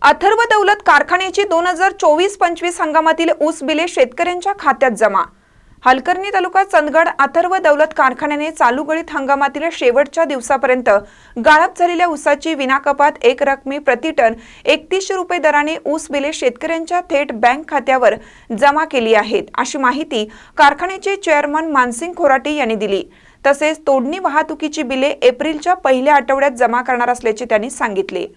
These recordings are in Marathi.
अथर्व दौलत कारखान्याची 2024-25 हंगामातील ऊस बिले शेतकऱ्यांच्या खात्यात जमा। हलकर्णी तालुका चंदगड अथर्व दौलत कारखान्याने चालू गळीत हंगामातील शेवटच्या दिवसापर्यंत गाळप झालेल्या ऊसाची विनाकपात एक रकमी प्रति टन 3100 रुपये दराने ऊस बिले शेतकऱ्यांच्या थेट बँक खात्यावर जमा केली आहेत, अशी माहिती कारखान्याचे चेअरमन मानसिंग खोराटे यांनी दिली। तसेच तोडणी वाहतुकीची बिले एप्रिलच्या पहिल्या आठवड्यात जमा करणार असल्याचे त्यांनी सांगितले।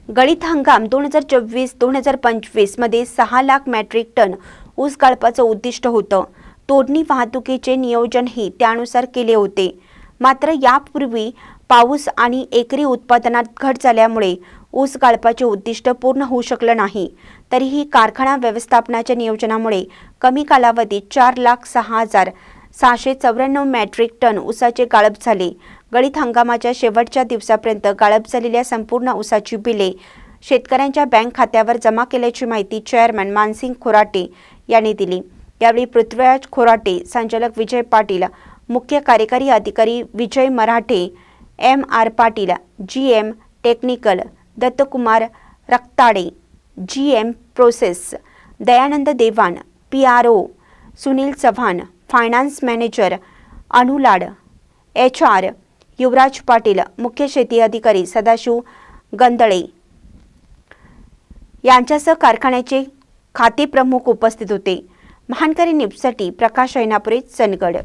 गळीत हंगाम 2024-2025 मध्ये 6 लाख मेट्रिक टन ऊस गाळपाचं उद्दिष्ट होतं। तोडणी वाहतुकीचे नियोजनही त्यानुसार केले होते। मात्र यापूर्वी पाऊस आणि एकरी उत्पादनात घट झाल्यामुळे ऊस गाळपाचे उद्दिष्ट पूर्ण होऊ शकलं नाही। तरीही कारखाना व्यवस्थापनाच्या नियोजनामुळे कमी कालावधीत 4,06,694 मेट्रिक टन ऊसाचे गाळप झाले। गळीत हंगामाच्या शेवटच्या दिवसापर्यंत गाळप झालेल्या संपूर्ण ऊसाची बिले शेतकऱ्यांच्या बँक खात्यावर जमा केल्याची माहिती चेअरमन मानसिंग खोराटे यांनी दिली। यावेळी पृथ्वीराज खोराटे, संचालक विजय पाटील, मुख्य कार्यकारी अधिकारी Vijay Marathe, MR Patil, GM technical Dattakumar Raktade, GM process Dayanand Dewan, PRO Sunil Chavan, finance manager Anulad, HR Yuvraj Patil, मुख्य शेती अधिकारी सदाशिव गंदळे यांच्यासह कारखान्याचे खाते प्रमुख उपस्थित होते। महानकरी न्यूजसाठी प्रकाश ऐनापुरे, चंदगड।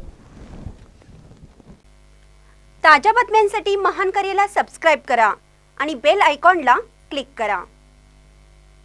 ताज्या बातम्यांसाठी महानकरीला सबस्क्राइब करा आणि बेल आयकॉनला क्लिक करा।